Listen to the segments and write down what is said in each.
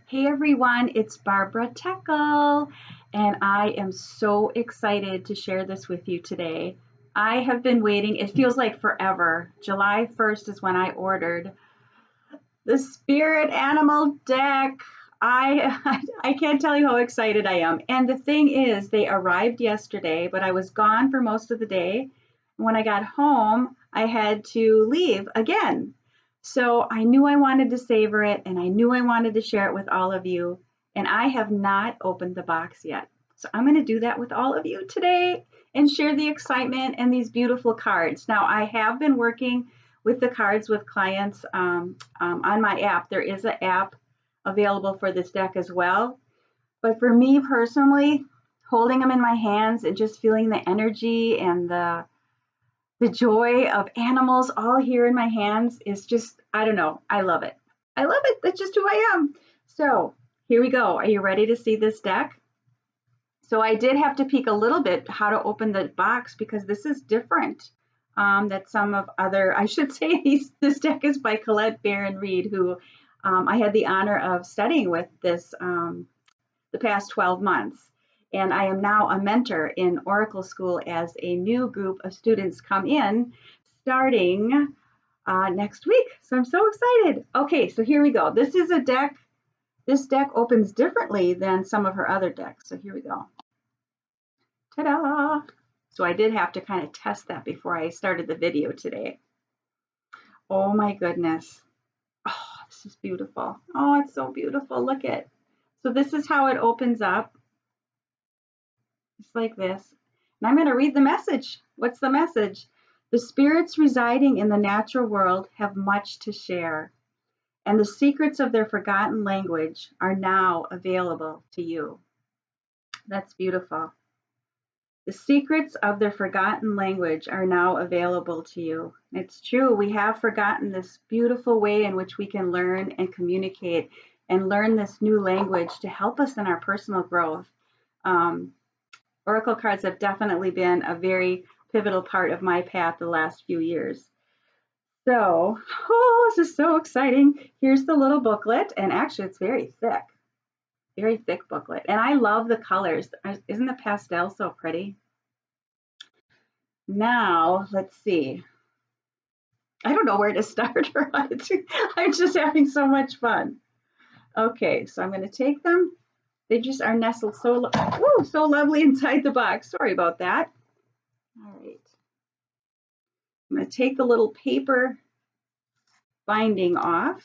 Hey everyone, it's Barbara Teckle, and I am so excited to share this with you today. I have been waiting, it feels like forever. July 1st is when I ordered the spirit animal deck. I can't tell you how excited I am. And the thing is, they arrived yesterday, but I was gone for most of the day. When I got home, I had to leave again. So I knew I wanted to savor it and I knew I wanted to share it with all of you. And I have not opened the box yet. So I'm going to do that with all of you today and share the excitement and these beautiful cards. Now, I have been working with the cards with clients on my app. There is an app available for this deck as well. But for me personally, holding them in my hands and just feeling the energy and the joy of animals all here in my hands is just, I don't know, I love it. I love it. That's just who I am. So here we go. Are you ready to see this deck? So I did have to peek a little bit how to open the box because this is different than some of other, I should say this deck is by Colette Baron Reed, who I had the honor of studying with this the past 12 months. And I am now a mentor in Oracle School as a new group of students come in starting next week. So I'm so excited. Okay, so here we go. This is a deck. This deck opens differently than some of her other decks. So here we go. Ta-da! So I did have to kind of test that before I started the video today. Oh my goodness. Oh, this is beautiful. Oh, it's so beautiful. Look at. So this is how it opens up. Just like this. And I'm going to read the message. What's the message? The spirits residing in the natural world have much to share, and the secrets of their forgotten language are now available to you. That's beautiful. The secrets of their forgotten language are now available to you. It's true, we have forgotten this beautiful way in which we can learn and communicate and learn this new language to help us in our personal growth. Oracle cards have definitely been a very pivotal part of my path the last few years. So, oh, this is so exciting. Here's the little booklet, and actually it's very thick booklet. And I love the colors. Isn't the pastel so pretty? Now, let's see. I don't know where to start or how to. I'm just having so much fun. Okay, so I'm going to take them. They just are nestled so lovely inside the box. Sorry about that. All right. I'm going to take the little paper binding off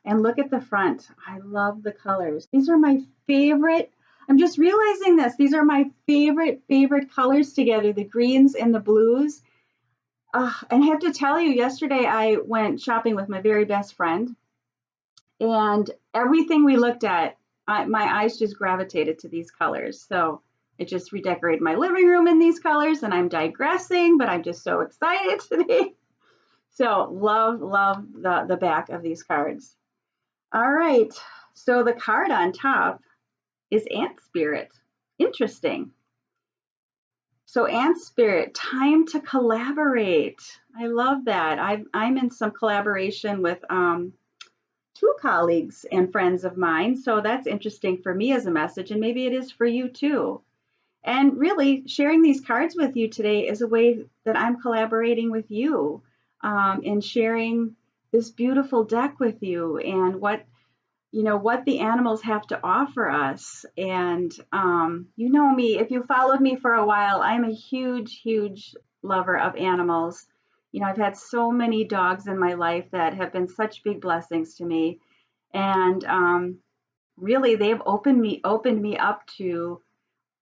and look at the front. I love the colors. These are my favorite. I'm just realizing this. These are my favorite colors together, the greens and the blues. And I have to tell you, yesterday I went shopping with my very best friend, and everything we looked at, my eyes just gravitated to these colors. So I just redecorated my living room in these colors, and I'm digressing, but I'm just so excited today. So love the back of these cards. All right, so the card on top is Ant Spirit. Interesting. So Ant Spirit, time to collaborate. I love that. I'm in some collaboration with two colleagues and friends of mine. So that's interesting for me as a message, and maybe it is for you too. And really, sharing these cards with you today is a way that I'm collaborating with you and sharing this beautiful deck with you and what the animals have to offer us. And you know me, if you followed me for a while, I'm a huge lover of animals. You know, I've had so many dogs in my life that have been such big blessings to me. And really, they've opened me up to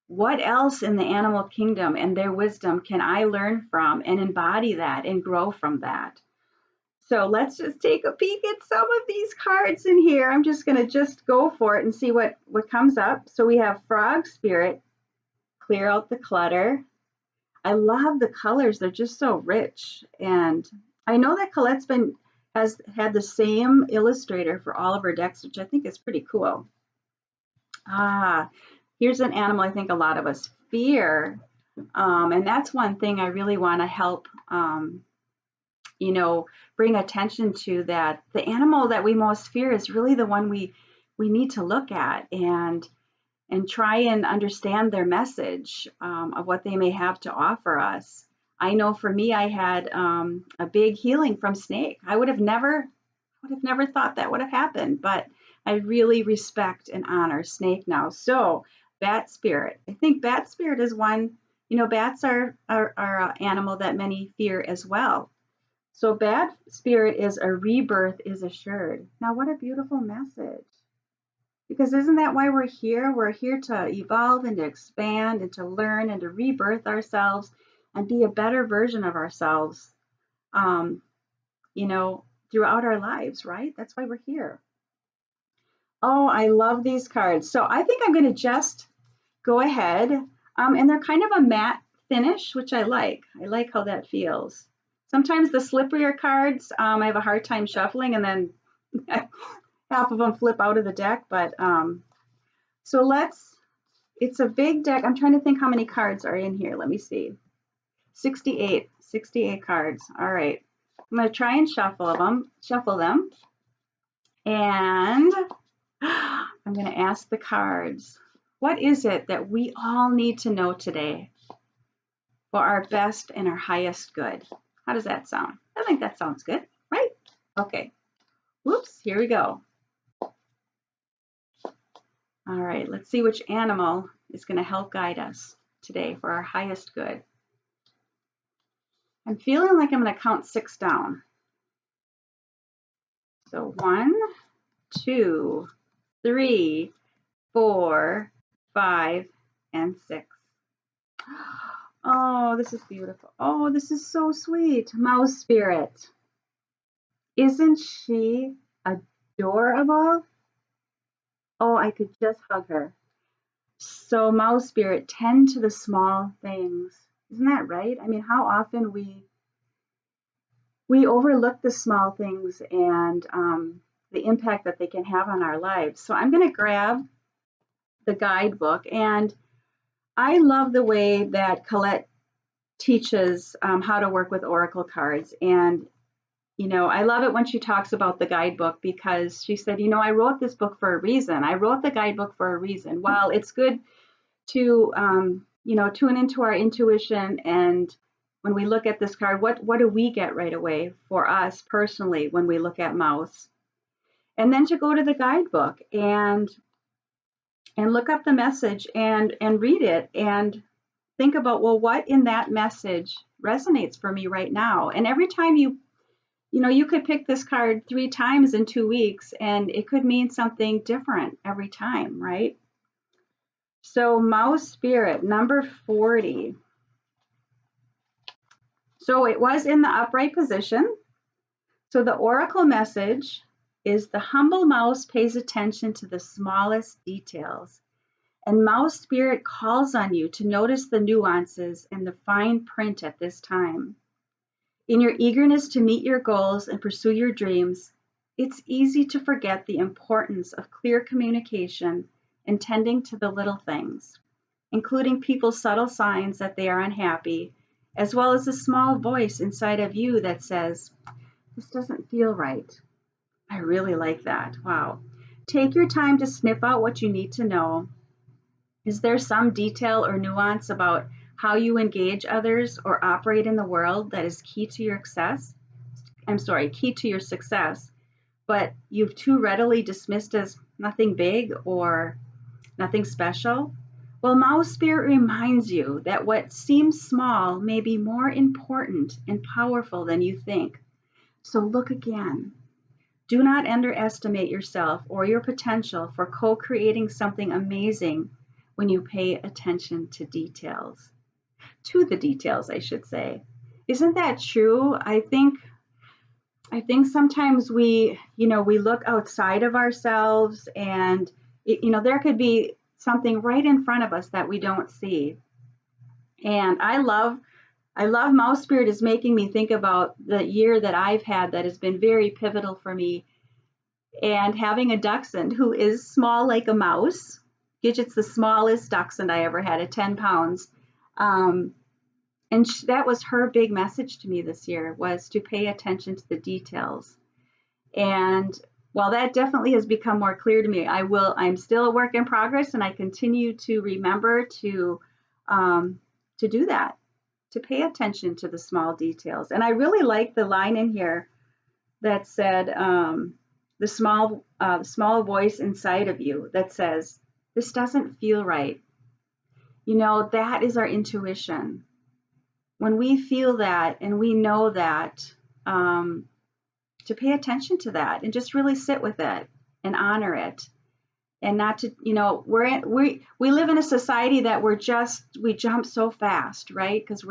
what else in the animal kingdom and their wisdom can I learn from and embody that and grow from that. So let's just take a peek at some of these cards in here. I'm just going to go for it and see what comes up. So we have Frog Spirit, clear out the clutter. I love the colors. They're just so rich. And I know that Colette's has had the same illustrator for all of her decks, which I think is pretty cool. Here's an animal I think a lot of us fear. And that's one thing I really want to help bring attention to, that the animal that we most fear is really the one we we need to look at and try and understand their message of what they may have to offer us. I know for me, I had a big healing from snake. I would have never thought that would have happened, but I really respect and honor snake now. So bat spirit, I think bat spirit is one, bats are an animal that many fear as well. So bat spirit is a rebirth is assured. Now what a beautiful message. Because isn't that why we're here? We're here to evolve and to expand and to learn and to rebirth ourselves and be a better version of ourselves, um, throughout our lives, right? That's why we're here. Oh, I love these cards. So I think I'm going to just go ahead, and they're kind of a matte finish, which I like. I like how that feels. Sometimes the slipperier cards, I have a hard time shuffling, and then half of them flip out of the deck. But so it's a big deck. I'm trying to think how many cards are in here. Let me see. 68 cards. All right. I'm going to try and shuffle them. And I'm going to ask the cards, what is it that we all need to know today for our best and our highest good? How does that sound? I think that sounds good, right? Okay. Whoops, here we go. All right, let's see which animal is going to help guide us today for our highest good. I'm feeling like I'm going to count 6 down. So 1, 2, 3, 4, 5, and 6. Oh, this is beautiful. Oh, this is so sweet. Mouse spirit. Isn't she adorable? Oh, I could just hug her. So mouse spirit, tend to the small things. Isn't that right? I mean, how often we overlook the small things and the impact that they can have on our lives. So I'm going to grab the guidebook, and I love the way that Colette teaches how to work with oracle cards. And I love it when she talks about the guidebook, because she said, I wrote this book for a reason. I wrote the guidebook for a reason. While it's good to tune into our intuition, and when we look at this card, what do we get right away for us personally when we look at mouse? And then to go to the guidebook and look up the message and read it and think about, well, what in that message resonates for me right now? And every time you could pick this card 3 times in 2 weeks, and it could mean something different every time, right? So mouse spirit, number 40. So it was in the upright position. So the oracle message is, the humble mouse pays attention to the smallest details, and mouse spirit calls on you to notice the nuances and the fine print at this time. In your eagerness to meet your goals and pursue your dreams, it's easy to forget the importance of clear communication and tending to the little things, including people's subtle signs that they are unhappy, as well as a small voice inside of you that says, this doesn't feel right. I really like that. Wow. Take your time to sniff out what you need to know. Is there some detail or nuance about how you engage others or operate in the world that is key to your success, but you've too readily dismissed as nothing big or nothing special? Well, mouse spirit reminds you that what seems small may be more important and powerful than you think. So look again. Do not underestimate yourself or your potential for co-creating something amazing when you pay attention to details. To the details, I should say. Isn't that true? I think sometimes we look outside of ourselves, and there could be something right in front of us that we don't see. And I love mouse spirit is making me think about the year that I've had that has been very pivotal for me, and having a dachshund who is small like a mouse. Gidget's the smallest dachshund I ever had at 10 pounds. And that was her big message to me this year, was to pay attention to the details. And Well, that definitely has become more clear to me. I'm still a work in progress, and I continue to remember to do that, to pay attention to the small details. And I really like the line in here that said, the small voice inside of you that says, this doesn't feel right. You know, that is our intuition. When we feel that and we know that, to pay attention to that and just really sit with it and honor it, and not to, you know, we live in a society that we jump so fast, right? Because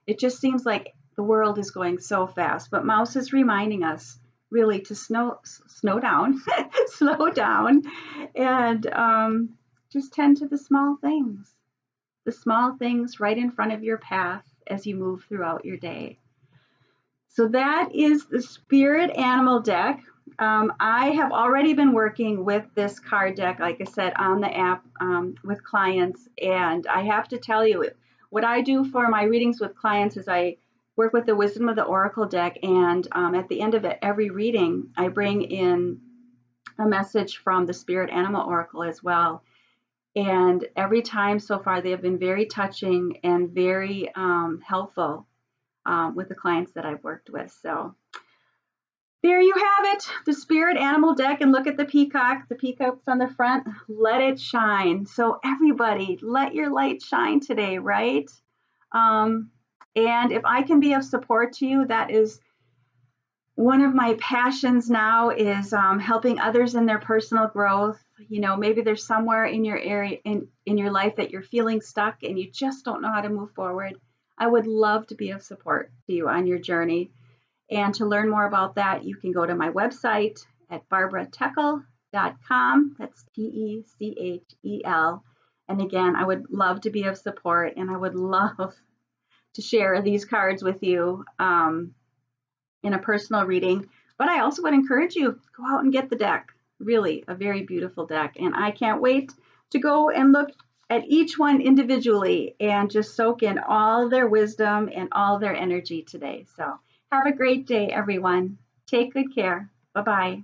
it just seems like the world is going so fast. But Mouse is reminding us really to slow down, slow down, and just tend to the small things right in front of your path as you move throughout your day. So that is the Spirit Animal deck. I have already been working with this card deck, like I said, on the app with clients. And I have to tell you, what I do for my readings with clients is I work with the Wisdom of the Oracle deck. And at the end of every reading, I bring in a message from the Spirit Animal Oracle as well. And every time so far, they have been very touching and very helpful with the clients that I've worked with. So there you have it, the Spirit Animal deck. And look at the peacock. The peacock's on the front. Let it shine. So everybody, let your light shine today, right? And if I can be of support to you, that is one of my passions now, is helping others in their personal growth. You know, maybe there's somewhere in your area, in your life, that you're feeling stuck and you just don't know how to move forward. I would love to be of support to you on your journey. And to learn more about that, you can go to my website at barbaratekel.com. That's Techel. And again, I would love to be of support, and I would love to share these cards with you in a personal reading. But I also would encourage you, go out and get the deck. Really a very beautiful deck. And I can't wait to go and look at each one individually and just soak in all their wisdom and all their energy today. So have a great day, everyone. Take good care. Bye-bye.